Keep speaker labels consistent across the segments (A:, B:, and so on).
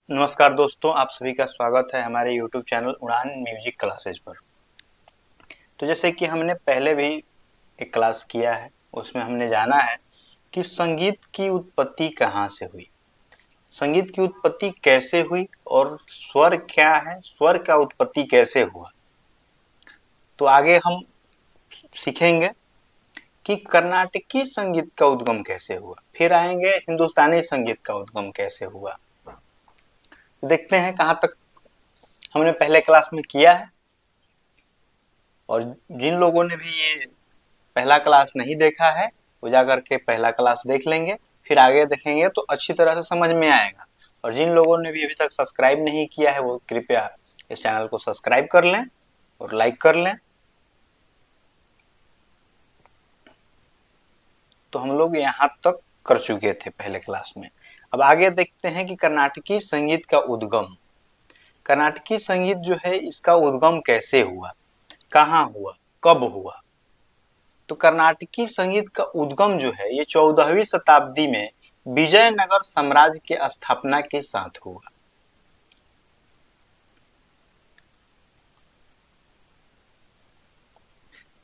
A: नमस्कार दोस्तों, आप सभी का स्वागत है हमारे YouTube चैनल उड़ान म्यूजिक क्लासेज पर। तो जैसे कि हमने पहले भी एक क्लास किया है, उसमें हमने जाना है कि संगीत की उत्पत्ति कहाँ से हुई, संगीत की उत्पत्ति कैसे हुई और स्वर क्या है, स्वर का उत्पत्ति कैसे हुआ। तो आगे हम सीखेंगे कि कर्नाटकी संगीत का उद्गम कैसे हुआ, फिर आएंगे हिंदुस्तानी संगीत का उद्गम कैसे हुआ। देखते हैं कहाँ तक हमने पहले क्लास में किया है, और जिन लोगों ने भी ये पहला क्लास नहीं देखा है वो जा करके पहला क्लास देख लेंगे, फिर आगे देखेंगे तो अच्छी तरह से समझ में आएगा। और जिन लोगों ने भी अभी तक सब्सक्राइब नहीं किया है वो कृपया इस चैनल को सब्सक्राइब कर लें और लाइक कर लें। तो हम लोग यहाँ तक कर चुके थे पहले क्लास में। अब आगे देखते हैं कि कर्नाटकी संगीत का उद्गम, कर्नाटकी संगीत जो है इसका उद्गम कैसे हुआ, कहाँ हुआ, कब हुआ। तो कर्नाटकी संगीत का उद्गम जो है ये 14वीं शताब्दी में विजयनगर साम्राज्य के स्थापना के साथ हुआ।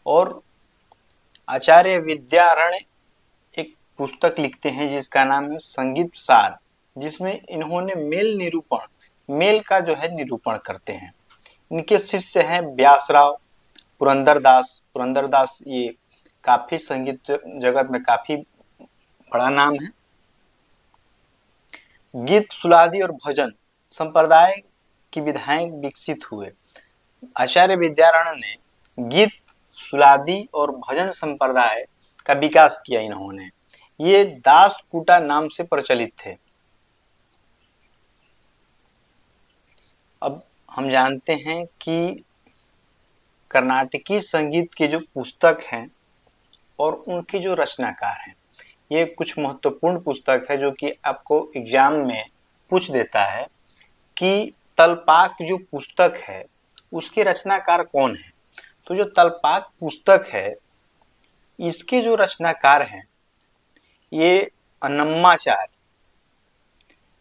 A: और आचार्य विद्यारण्य एक पुस्तक लिखते हैं जिसका नाम है संगीत सार, जिसमें इन्होंने मेल निरूपण, मेल का जो है निरूपण करते हैं। इनके शिष्य हैं व्यासराव, पुरंदरदास। पुरंदरदास ये काफी संगीत जगत में काफी बड़ा नाम है। गीत, सुलादी और भजन संप्रदाय की विधाएं विकसित हुए। आचार्य विद्यारण्य ने गीत, सुलादी और भजन संप्रदाय का विकास किया। इन्होंने ये दासकुटा नाम से प्रचलित थे। अब हम जानते हैं कि कर्नाटकी संगीत की जो पुस्तक हैं और उनके जो रचनाकार हैं, ये कुछ महत्वपूर्ण पुस्तक है जो कि आपको एग्जाम में पूछ देता है कि तलपाक जो पुस्तक है उसके रचनाकार कौन है। तो जो तलपाक पुस्तक है इसके जो रचनाकार हैं ये अन्नमाचार्य,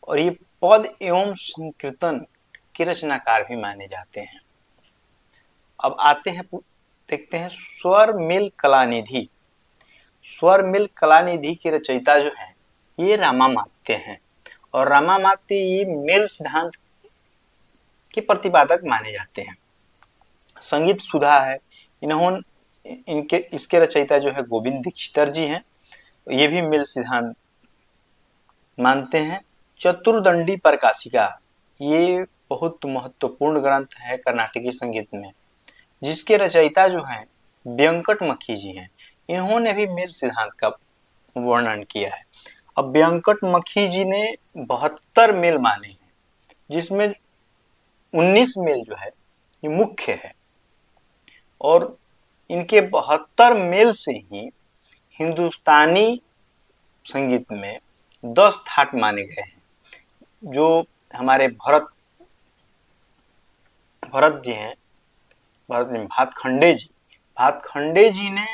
A: और ये पद एवं संकीर्तन के रचनाकार भी माने जाते हैं। अब आते हैं, देखते हैं स्वर मिल कलानिधि। स्वर मिल कलानिधि के रचयिता जो हैं ये रामामात्य हैं, और रामामात्य ये मेल सिद्धांत के प्रतिपादक माने जाते हैं। संगीत सुधा है, इन्होंने इनके इसके रचयिता जो है गोविंद दीक्षितर जी हैं, ये भी मेल सिद्धांत मानते हैं। चतुर्दंडी प्रकाशिका ये बहुत महत्वपूर्ण ग्रंथ है कर्नाटकी संगीत में, जिसके रचयिता जो हैं व्यंकट मखी जी हैं। इन्होंने भी मेल सिद्धांत का वर्णन किया है। अब व्यंकट मखी जी ने 72 मेल माने हैं, जिसमें 19 मेल जो है ये मुख्य है, और इनके 72 मेल से ही हिंदुस्तानी संगीत में 10 थाट माने गए हैं। जो हमारे भरत जी हैं, भातखंडे जी ने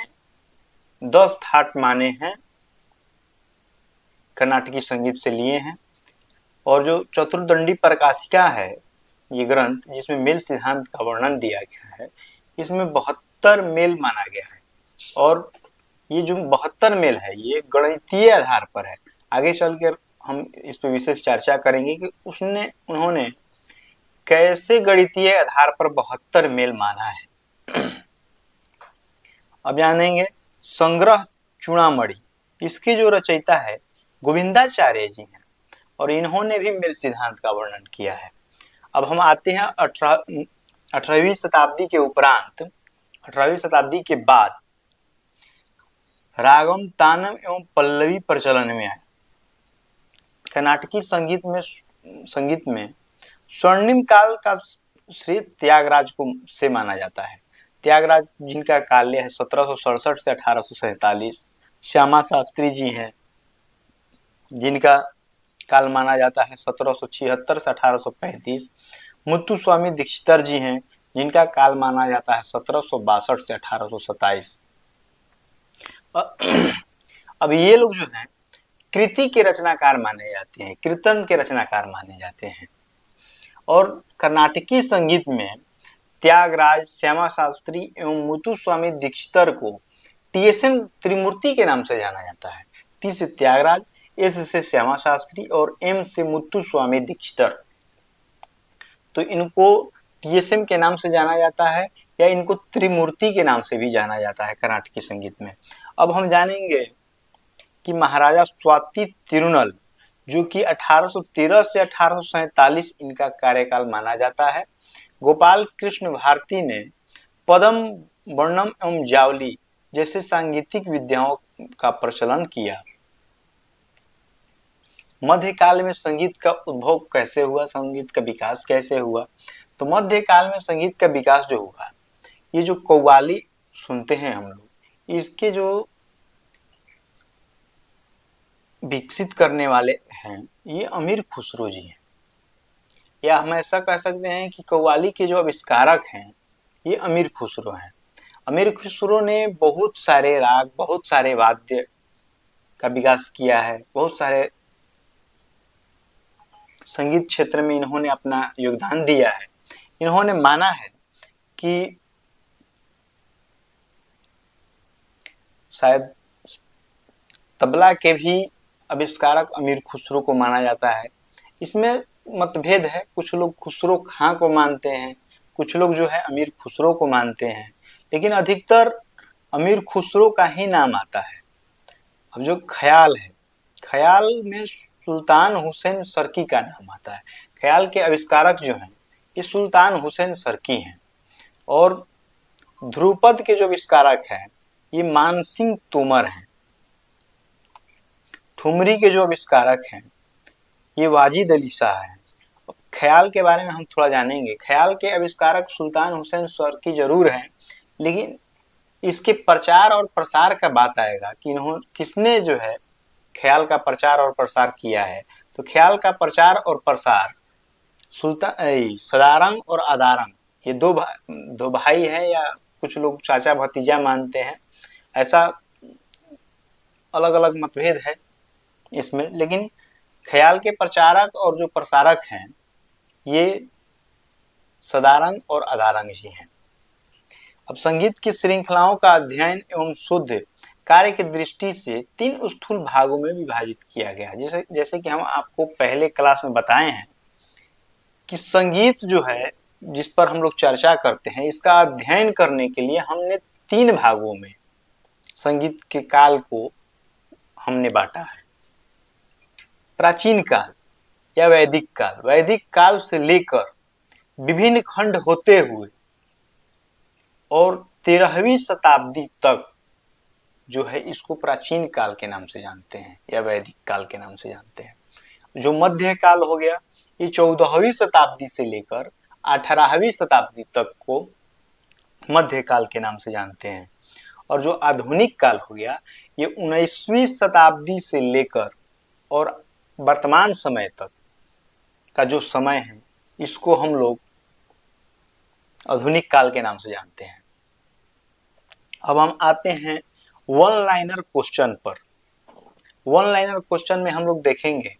A: 10 थाट माने हैं, कर्नाटकी संगीत से लिए हैं। और जो चतुर्दंडी प्रकाशिका है ये ग्रंथ, जिसमें मेल सिद्धांत का वर्णन दिया गया है, इसमें 72 मेल माना गया है। और ये जो 72 मेल है ये गणितीय आधार पर है। आगे चलकर हम इस पर विशेष चर्चा करेंगे कि उन्होंने कैसे गणितीय आधार पर 72 मेल माना है। अब जानेंगे संग्रह चूड़ामणि, इसकी जो रचयिता है गोविंदाचार्य जी हैं, और इन्होंने भी मेल सिद्धांत का वर्णन किया है। अब हम आते हैं 18वीं शताब्दी के उपरांत, 18वीं शताब्दी के बाद रागम, तानम एवं पल्लवी प्रचलन में आया। कर्नाटकी संगीत में स्वर्णिम काल का श्री त्यागराज को से माना जाता है। त्यागराज जिनका काल्य है 1767 से 1847। श्यामा शास्त्री जी हैं जिनका काल माना जाता है 1776 से 1835। मुत्तुस्वामी दीक्षितर जी हैं जिनका काल माना जाता है 1762 से 1827। अब ये लोग जो हैं कृति के रचनाकार माने जाते हैं, कीर्तन के रचनाकार माने जाते हैं। और कर्नाटकी संगीत में त्यागराज, श्यामा शास्त्री एवं मुथुस्वामी दीक्षितर को TSM त्रिमूर्ति के नाम से जाना जाता है। T से त्यागराज, S से श्यामा शास्त्री और M से मुथुस्वामी दीक्षितर। तो इनको TSM के नाम से जाना जाता है या इनको त्रिमूर्ति के नाम से भी जाना जाता है कर्नाटकी संगीत में। अब हम जानेंगे कि महाराजा स्वाति तिरुनल, जो कि 1813 से 1847 इनका कार्यकाल माना जाता है। गोपाल कृष्ण भारती ने पदम, वर्णम एवं जावली जैसे सांगीतिक विद्याओं का प्रचलन किया। मध्यकाल में संगीत का उद्भव कैसे हुआ, संगीत का विकास कैसे हुआ? तो मध्यकाल में संगीत का विकास जो हुआ, ये जो कव्वाली सुनते हैं हम लोग, इसके जो विकसित करने वाले हैं ये अमीर खुसरो जी हैं, या हम ऐसा कह सकते हैं कि कव्वाली के जो आविष्कारक हैं ये अमीर खुसरो हैं। अमीर खुसरो ने बहुत सारे राग, बहुत सारे वाद्य का विकास किया है, बहुत सारे संगीत क्षेत्र में इन्होंने अपना योगदान दिया है। इन्होंने माना है कि शायद तबला के भी आविष्कारक अमीर खुसरो को माना जाता है। इसमें मतभेद है, कुछ लोग खुसरो खां को मानते हैं, कुछ लोग जो है अमीर खुसरो को मानते हैं, लेकिन अधिकतर अमीर खुसरो का ही नाम आता है। अब जो ख्याल है, ख्याल में सुल्तान हुसैन सर्की का नाम आता है। ख्याल के आविष्कारक जो हैं ये सुल्तान हुसैन सर्की हैं, और ध्रुपद के जो आविष्कारक हैं ये मान सिंह तोमर हैं। ठुमरी के जो आविष्कारक हैं ये वाजिद अली शाह हैं। ख्याल के बारे में हम थोड़ा जानेंगे। ख्याल के आविष्कारक सुल्तान हुसैन सर्की जरूर हैं, लेकिन इसके प्रचार और प्रसार का बात आएगा कि किसने जो है ख्याल का प्रचार और प्रसार किया है। तो ख्याल का प्रचार और प्रसार सदारंग और अदारंग, ये दो भाई हैं, या कुछ लोग चाचा भतीजा मानते हैं, ऐसा अलग अलग मतभेद है इसमें, लेकिन ख्याल के प्रचारक और जो प्रसारक हैं ये सदारंग और अदारंग जी हैं। अब संगीत की श्रृंखलाओं का अध्ययन एवं शुद्ध कार्य की दृष्टि से 3 स्थूल भागों में विभाजित किया गया। जैसे कि हम आपको पहले क्लास में बताए हैं कि संगीत जो है जिस पर हम लोग चर्चा करते हैं, इसका अध्ययन करने के लिए हमने 3 भागों में संगीत के काल को हमने बांटा है। प्राचीन काल या वैदिक काल, वैदिक काल से लेकर विभिन्न खंड होते हुए और 13वीं शताब्दी तक जो है इसको प्राचीन काल के नाम से जानते हैं या वैदिक काल के नाम से जानते हैं। जो मध्य काल हो गया ये 14वीं शताब्दी से लेकर 18वीं शताब्दी तक को मध्य काल के नाम से जानते हैं, और जो आधुनिक काल हो गया ये 19वीं शताब्दी से लेकर और वर्तमान समय तक का जो समय है इसको हम लोग आधुनिक काल के नाम से जानते हैं। अब हम आते हैं वन लाइनर क्वेश्चन पर। वन लाइनर क्वेश्चन में हम लोग देखेंगे,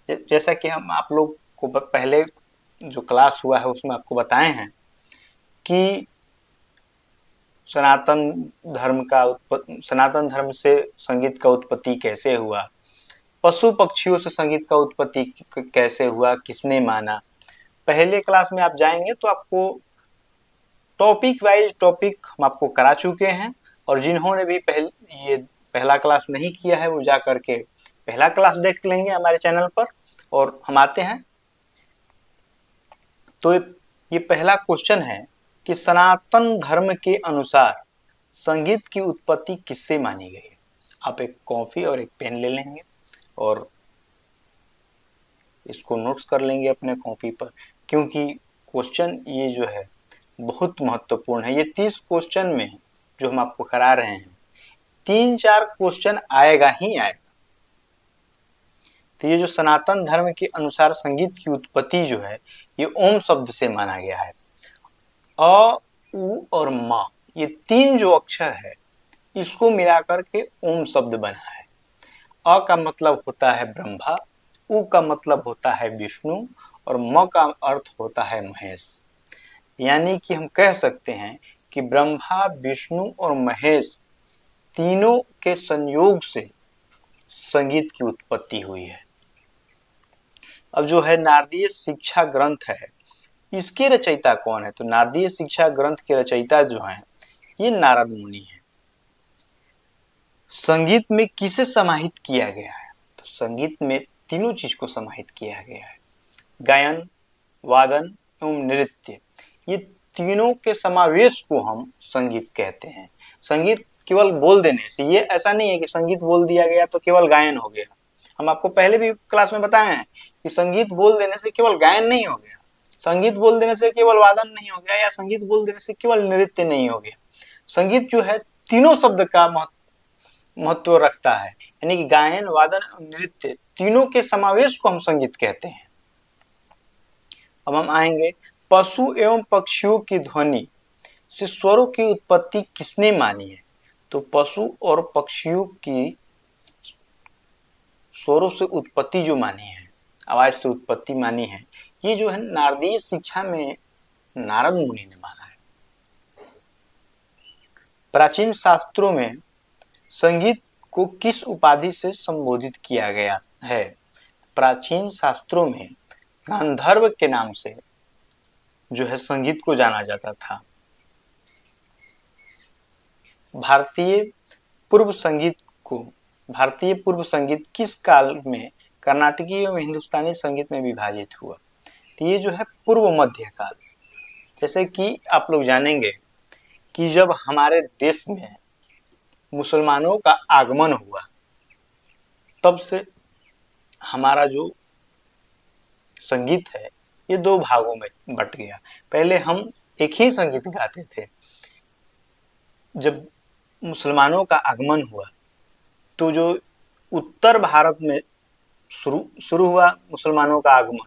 A: जैसा कि हम आप लोग को पहले जो क्लास हुआ है उसमें आपको बताए हैं कि सनातन धर्म से संगीत का उत्पत्ति कैसे हुआ, पशु पक्षियों से संगीत का उत्पत्ति कैसे हुआ, किसने माना। पहले क्लास में आप जाएंगे तो आपको टॉपिक वाइज टॉपिक हम आपको करा चुके हैं, और जिन्होंने भी पहला क्लास नहीं किया है वो जा करके पहला क्लास देख लेंगे हमारे चैनल पर। और हम आते हैं तो ये पहला क्वेश्चन है कि सनातन धर्म के अनुसार संगीत की उत्पत्ति किससे मानी गई है। आप एक कॉपी और एक पेन ले लेंगे और इसको नोट्स कर लेंगे अपने कॉपी पर, क्योंकि क्वेश्चन ये जो है बहुत महत्वपूर्ण है। ये 30 क्वेश्चन में जो हम आपको करा रहे हैं 3-4 क्वेश्चन आएगा ही आएगा। तो ये जो सनातन धर्म के अनुसार संगीत की उत्पत्ति जो है ये ओम शब्द से माना गया है। अ, उ और म, ये 3 जो अक्षर है इसको मिलाकर के ओम शब्द बना है। अ का मतलब होता है ब्रह्मा, उ का मतलब होता है विष्णु, और म का अर्थ होता है महेश। यानी कि हम कह सकते हैं कि ब्रह्मा, विष्णु और महेश तीनों के संयोग से संगीत की उत्पत्ति हुई है। अब जो है नारदीय शिक्षा ग्रंथ है, इसके रचयिता कौन है? तो नारदीय शिक्षा ग्रंथ के रचयिता जो हैं ये नारद मुनि हैं। संगीत में किसे समाहित किया गया है? तो संगीत में तीनों चीज को समाहित किया गया है, गायन, वादन एवं नृत्य। ये तीनों के समावेश को हम संगीत कहते हैं। संगीत केवल बोल देने से, ये ऐसा नहीं है कि संगीत बोल दिया गया तो केवल गायन हो गया। हम आपको पहले भी क्लास में बताए हैं कि संगीत बोल देने से केवल गायन नहीं हो गया, संगीत बोल देने से केवल वादन नहीं हो गया, या संगीत बोल देने से केवल नृत्य नहीं हो गया। संगीत जो है तीनों शब्द का महत्व रखता है, यानी कि गायन, वादन और नृत्य तीनों के समावेश को हम संगीत कहते हैं। अब हम आएंगे, पशु एवं पक्षियों की ध्वनि से स्वरों की उत्पत्ति किसने मानी है? तो पशु और पक्षियों की स्वरों से उत्पत्ति जो मानी है, आवाज से उत्पत्ति मानी है, ये जो है नारदीय शिक्षा में नारद मुनि ने माना है। प्राचीन शास्त्रों में संगीत को किस उपाधि से संबोधित किया गया है? प्राचीन शास्त्रों में गांधर्व के नाम से जो है संगीत को जाना जाता था। भारतीय पूर्व संगीत किस काल में कर्नाटकी एवं हिंदुस्तानी संगीत में विभाजित हुआ? तो ये जो है पूर्व मध्य काल। जैसे कि आप लोग जानेंगे कि जब हमारे देश में मुसलमानों का आगमन हुआ, तब से हमारा जो संगीत है ये दो भागों में बट गया। पहले हम एक ही संगीत गाते थे। जब मुसलमानों का आगमन हुआ तो जो उत्तर भारत में शुरू हुआ मुसलमानों का आगमन,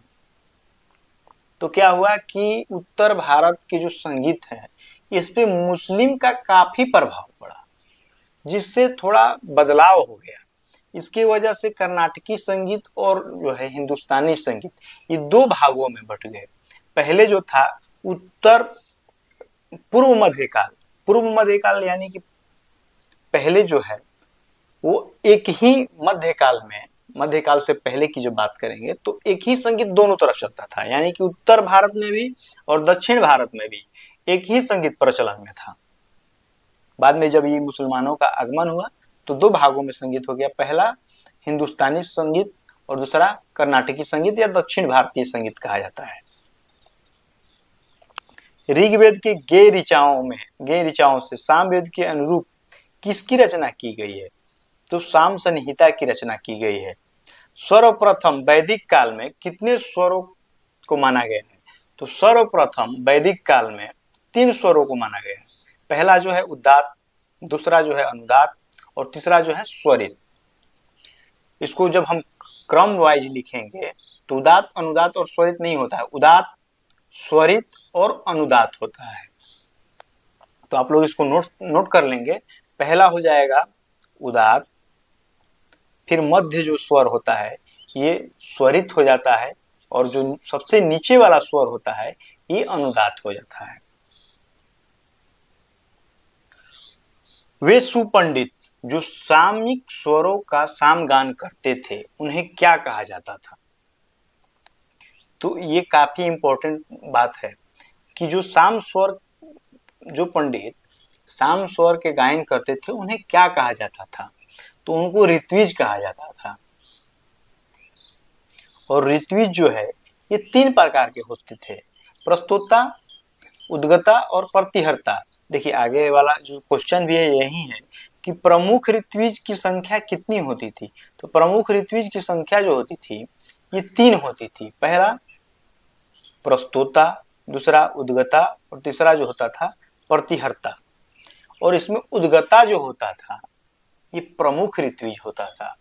A: तो क्या हुआ कि उत्तर भारत के जो संगीत है इस पे मुस्लिम का काफी प्रभाव पड़ा, जिससे थोड़ा बदलाव हो गया। इसकी वजह से कर्नाटकी संगीत और जो है हिंदुस्तानी संगीत ये दो भागों में बट गए। पहले जो था उत्तर पूर्व मध्यकाल, यानी कि पहले जो है वो एक ही मध्यकाल से पहले की जो बात करेंगे तो एक ही संगीत दोनों तरफ चलता था, यानी कि उत्तर भारत में भी और दक्षिण भारत में भी एक ही संगीत प्रचलन में था। बाद में जब ये मुसलमानों का आगमन हुआ तो दो भागों में संगीत हो गया, पहला हिंदुस्तानी संगीत और दूसरा कर्नाटकी संगीत या दक्षिण भारतीय संगीत कहा जाता है। ऋग्वेद के गे ऋचाओं से सामवेद के अनुरूप किसकी रचना की गई है? तो साम संहिता की रचना की गई है। सर्वप्रथम वैदिक काल में कितने स्वरों को माना गया है? तो सर्वप्रथम वैदिक काल में 3 स्वरों को माना गया है। पहला जो है उदात्त, दूसरा जो है अनुदात और तीसरा जो है स्वरित। इसको जब हम क्रम वाइज लिखेंगे तो उदात्त, अनुदात और स्वरित नहीं होता है, उदात्त, स्वरित और अनुदात होता है। तो आप लोग इसको नोट कर लेंगे। पहला हो जाएगा उदात्त, फिर मध्य जो स्वर होता है ये स्वरित हो जाता है, और जो सबसे नीचे वाला स्वर होता है ये अनुदात हो जाता है। वे सुपंडित जो सामयिक स्वरों का सामगान करते थे उन्हें क्या कहा जाता था? तो ये काफी इंपॉर्टेंट बात है कि जो पंडित साम स्वर के गायन करते थे उन्हें क्या कहा जाता था? तो उनको ऋत्विज कहा जाता था। और ऋत्विज जो है ये 3 प्रकार के होते थे, प्रस्तोता, उद्गता और प्रतिहर्ता। देखिए आगे वाला जो क्वेश्चन भी है यही है कि प्रमुख ऋत्विज की संख्या कितनी होती थी? तो प्रमुख ऋत्विज की संख्या जो होती थी ये 3 होती थी। पहला प्रस्तोता, दूसरा उद्गता और तीसरा जो होता था प्रतिहर्ता। और इसमें उद्गता जो होता था ये प्रमुख ऋत्विज होता था,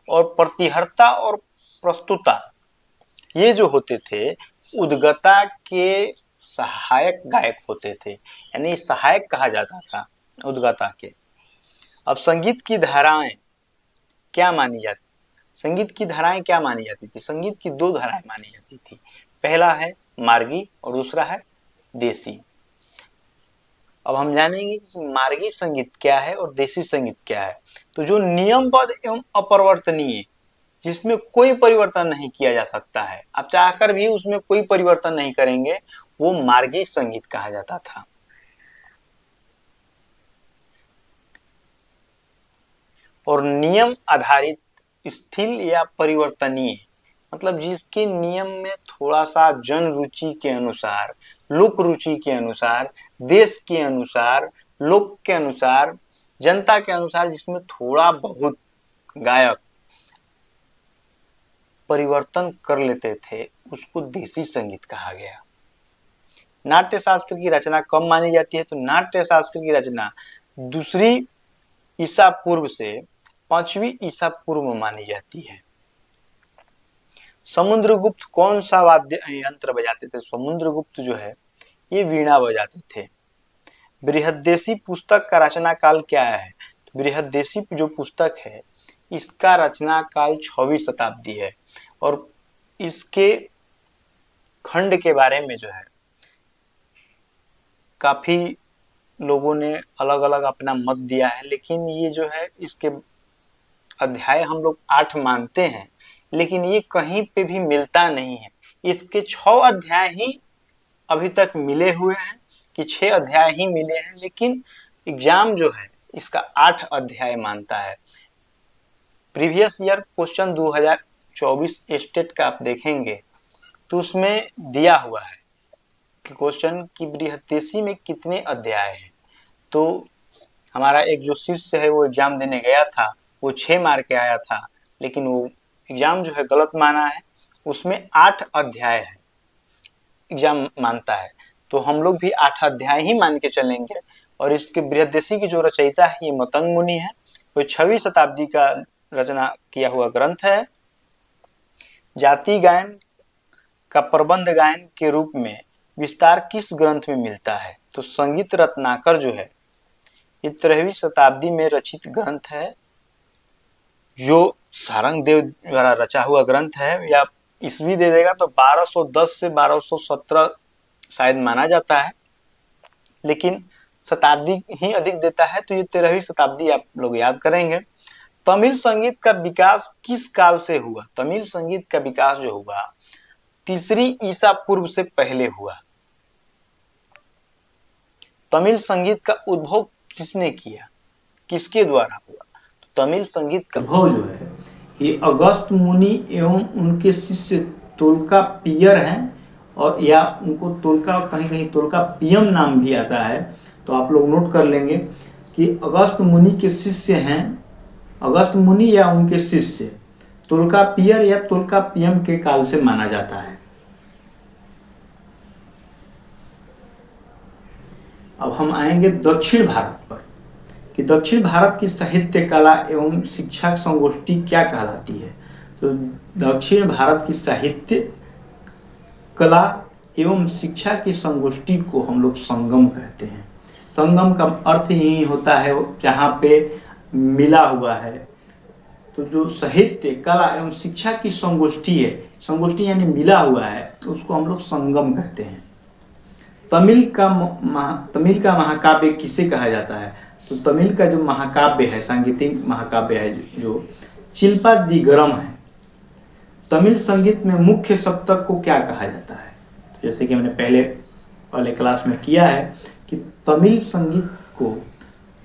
A: और प्रतिहर्ता और प्रस्तुता ये जो होते थे उद्गता के सहायक गायक होते थे, यानी सहायक कहा जाता था उद्गता के। अब संगीत की धाराएं क्या मानी जाती थी? संगीत की 2 धाराएं मानी जाती थी। पहला है मार्गी और दूसरा है देसी। अब हम जानेंगे कि मार्गी संगीत क्या है और देसी संगीत क्या है। तो जो नियमबद्ध एवं अपरिवर्तनीय, जिसमें कोई परिवर्तन नहीं किया जा सकता है, आप चाहकर भी उसमें कोई परिवर्तन नहीं करेंगे, वो मार्गी संगीत कहा जाता था। और नियम आधारित, स्थिर या परिवर्तनीय, मतलब जिसके नियम में थोड़ा सा जन रुचि के अनुसार, लोक रुचि के अनुसार, देश के अनुसार, लोक के अनुसार, जनता के अनुसार, जिसमें थोड़ा बहुत गायक परिवर्तन कर लेते थे, उसको देसी संगीत कहा गया। नाट्य शास्त्र की रचना कब मानी जाती है? तो नाट्य शास्त्र की रचना दूसरी ईसा पूर्व से 5वीं ईसा पूर्व मानी जाती है। समुद्रगुप्त कौन सा वाद्य यंत्र बजाते थे? समुद्रगुप्त जो है ये वीणा बजाते थे। बृहद्देशी पुस्तक का रचना काल क्या है? तो बृहद्देशी जो पुस्तक है इसका रचना काल 6वीं शताब्दी है। और इसके खंड के बारे में जो है काफी लोगों ने अलग अलग अपना मत दिया है, लेकिन ये जो है इसके अध्याय हम लोग 8 मानते हैं, लेकिन ये कहीं पे भी मिलता नहीं है। इसके 6 अध्याय ही अभी तक मिले हुए हैं कि 6 अध्याय ही मिले हैं, लेकिन एग्जाम जो है इसका 8 अध्याय मानता है। प्रीवियस ईयर क्वेश्चन 2024 स्टेट का आप देखेंगे तो उसमें दिया हुआ है कि क्वेश्चन की बृहद्देशी में कितने अध्याय हैं। तो हमारा एक जो शिष्य है वो एग्जाम देने गया था, वो 6 मार के आया था, लेकिन वो एग्जाम जो है गलत माना है, उसमें 8 अध्याय है एग्जाम मानता है। तो हम लोग भी 8 अध्याय ही मान के चलेंगे। और इसके बृहद्देशी की जो रचयिता है ये मतंग मुनि है, वो 6वीं शताब्दी का रचना किया हुआ ग्रंथ है। जाति गायन का प्रबंध गायन के रूप में विस्तार किस ग्रंथ में मिलता है? तो संगीत रत्नाकर जो है ये 13वीं शताब्दी में रचित ग्रंथ है, जो सारंग देव द्वारा रचा हुआ ग्रंथ है। या ईस्वी दे देगा तो 1210 से 1217 शायद माना जाता है, लेकिन शताब्दी ही अधिक देता है, तो ये 13वीं शताब्दी आप लोग याद करेंगे। तमिल संगीत का विकास किस काल से हुआ? तमिल संगीत का विकास जो हुआ 3री ईसा पूर्व से पहले हुआ। तमिल संगीत का उद्भव किसने किया, किसके द्वारा हुआ? तो तमिल संगीत का उद्भव जो है ये अगस्त मुनि एवं उनके शिष्य तोल्काप्पियर हैं, और या उनको तोल्का, कहीं कहीं तोल्काप्पियम नाम भी आता है, तो आप लोग नोट कर लेंगे कि अगस्त मुनि के शिष्य हैं, अगस्त मुनि या उनके शिष्य तोल्काप्पियर या तोल्काप्पियम के काल से माना जाता है। अब हम आएंगे दक्षिण भारत पर कि दक्षिण भारत की साहित्य कला एवं शिक्षा संगोष्ठी क्या कहलाती है? तो दक्षिण भारत की साहित्य कला एवं शिक्षा की संगोष्ठी को हम लोग संगम कहते हैं। संगम का अर्थ यही होता है जहाँ पे मिला हुआ है। तो जो साहित्य कला एवं शिक्षा की संगोष्ठी है, संगोष्ठी यानी मिला हुआ है, तो उसको हम लोग संगम कहते हैं। तमिल का महाकाव्य किसे कहा जाता है? तो तमिल का जो महाकाव्य है, सांगीतिक महाकाव्य है, जो चिल्पादिगरम है। तमिल संगीत में मुख्य सप्तक को क्या कहा जाता है? तो जैसे कि हमने पहले वाले क्लास में किया है कि तमिल संगीत को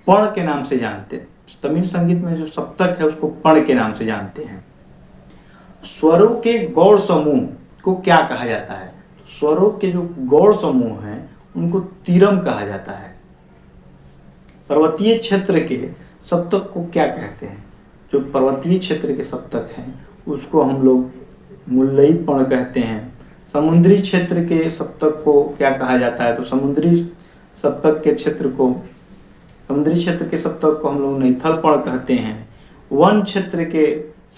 A: पण के नाम से जानते हैं। तमिल संगीत में जो सप्तक है उसको पण के नाम से जानते हैं। स्वरों के गौड़ समूह को क्या कहा जाता है? स्वरों के जो गौड़ समूह हैं उनको तीरम कहा जाता है। पर्वतीय क्षेत्र के सप्तक को क्या कहते हैं? जो पर्वतीय क्षेत्र के सप्तक हैं उसको हम लोग मुल्लई पण कहते हैं। समुद्री क्षेत्र के सप्तक को क्या कहा जाता है? तो समुद्री क्षेत्र के सप्तक को हम लोग नैथल पण कहते हैं। वन क्षेत्र के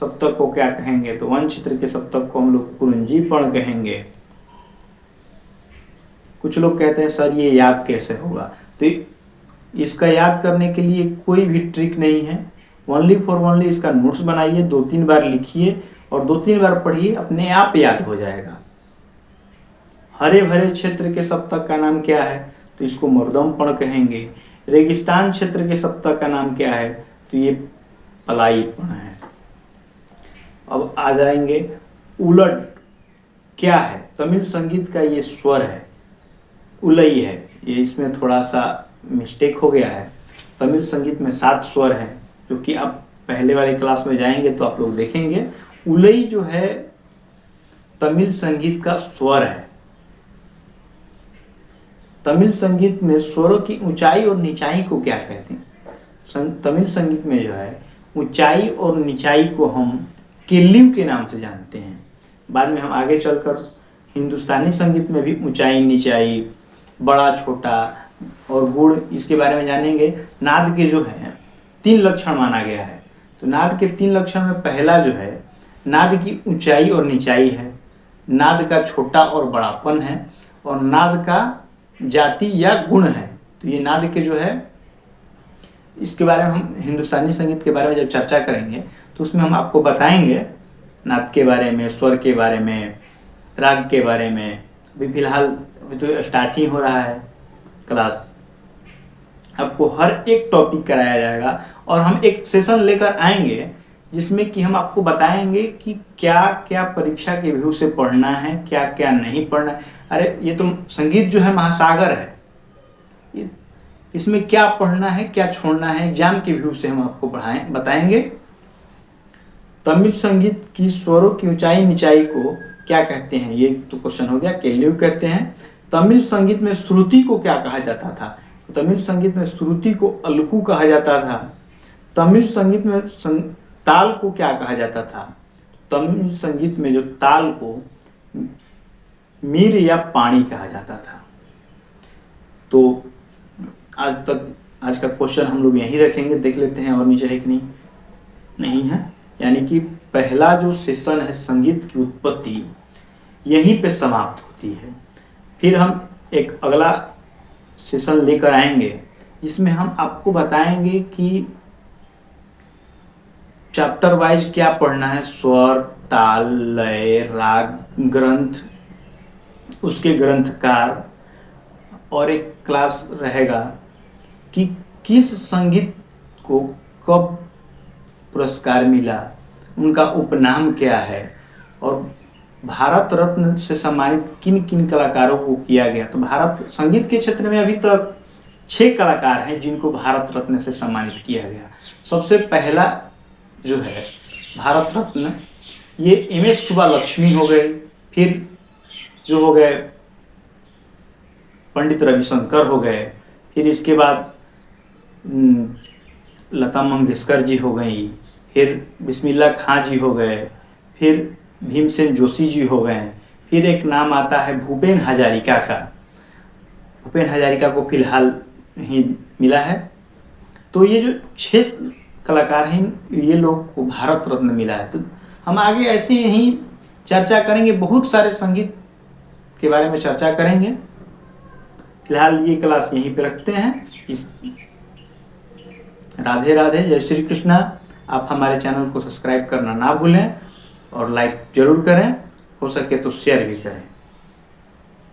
A: सप्तक को क्या कहेंगे? तो वन क्षेत्र के सप्तक को हम लोग कुरुंजी पण कहेंगे। कुछ लोग कहते हैं सर ये याद कैसे होगा? तो इसका याद करने के लिए कोई भी ट्रिक नहीं है। ओनली फॉर ओनली इसका नोट्स बनाइए, 2-3 बार लिखिए और 2-3 बार पढ़िए, अपने आप याद हो जाएगा। हरे भरे क्षेत्र के सप्तक का नाम क्या है? तो इसको मर्दमपण कहेंगे। रेगिस्तान क्षेत्र के सप्तक का नाम क्या है? तो ये पलायीपन है। अब आ जाएंगे उलट क्या है? तमिल संगीत का ये स्वर है, उलई है। ये इसमें थोड़ा सा मिस्टेक हो गया है। तमिल संगीत में 7 स्वर हैं, जो कि आप पहले वाले क्लास में जाएंगे तो आप लोग देखेंगे। उलई जो है तमिल संगीत का स्वर है। तमिल संगीत में स्वरों की ऊंचाई और निचाई को क्या कहते हैं? तमिल संगीत में जो है ऊंचाई और निचाई को हम केल्यू के नाम से जानते हैं। बाद में हम आगे चलकर हिंदुस्तानी संगीत में भी ऊंचाई, निचाई, बड़ा, छोटा और गुण, इसके बारे में जानेंगे। नाद के जो है 3 लक्षण माना गया है। तो नाद के 3 लक्षण में पहला जो है नाद की ऊंचाई और निचाई है, नाद का छोटा और बड़ापन है, और नाद का जाति या गुण है। तो ये नाद के जो है, इसके बारे में हम हिंदुस्तानी संगीत के बारे में जब चर्चा करेंगे तो उसमें हम आपको बताएंगे नाद के बारे में, स्वर के बारे में, राग के बारे में। अभी फिलहाल अभी तो स्टार्ट ही हो रहा है क्लास। आपको हर एक टॉपिक कराया जाएगा और हम एक सेशन लेकर आएंगे जिसमें कि हम आपको बताएंगे कि क्या क्या परीक्षा के व्यू से पढ़ना है, क्या क्या नहीं पढ़ना है। अरे ये तो संगीत जो है महासागर है, इसमें क्या पढ़ना है, क्या छोड़ना है, एग्जाम के व्यू से हम आपको बताएंगे। तमिल संगीत की स्वरों की ऊंचाई निचाई को क्या कहते हैं? ये तो क्वेश्चन हो गया। केल्यू कहते हैं। तमिल संगीत में श्रुति को क्या कहा जाता था? तो तमिल संगीत में श्रुति को अलकू कहा जाता था। तमिल संगीत में ताल को क्या कहा जाता था? तमिल संगीत में जो ताल को मीर या पानी कहा जाता था। तो आज का क्वेश्चन हम लोग यहीं रखेंगे, देख लेते हैं और नीचे है कि नहीं है। यानी कि पहला जो सेशन है संगीत की उत्पत्ति, यहीं पे समाप्त होती है। फिर हम एक अगला सेशन लेकर आएंगे जिसमें हम आपको बताएंगे कि चैप्टर वाइज क्या पढ़ना है, स्वर, ताल, लय, राग, ग्रंथ, उसके ग्रंथकार, और एक क्लास रहेगा कि किस संगीत को कब पुरस्कार मिला, उनका उपनाम क्या है, और भारत रत्न से सम्मानित किन किन कलाकारों को किया गया। तो भारत संगीत के क्षेत्र में अभी तक 6 कलाकार हैं जिनको भारत रत्न से सम्मानित किया गया। सबसे पहला जो है भारत रत्न, ये एम.एस. सुब्बालक्ष्मी हो गए, फिर जो हो गए पंडित रविशंकर हो गए, फिर इसके बाद लता मंगेशकर जी हो गई, फिर बिस्मिल्लाह खां जी हो गए, फिर भीमसेन जोशी जी हो गए, फिर एक नाम आता है भूपेन हजारिका का। भूपेन हजारिका को फिलहाल ही मिला है। तो ये जो 6 कलाकार हैं, ये लोग को भारत रत्न मिला है। तो हम आगे ऐसे ही चर्चा करेंगे, बहुत सारे संगीत के बारे में चर्चा करेंगे। फिलहाल ये क्लास यहीं पे रखते हैं। राधे राधे, जय श्री कृष्णा। आप हमारे चैनल को सब्सक्राइब करना ना भूलें और लाइक जरूर करें, हो सके तो शेयर भी करें।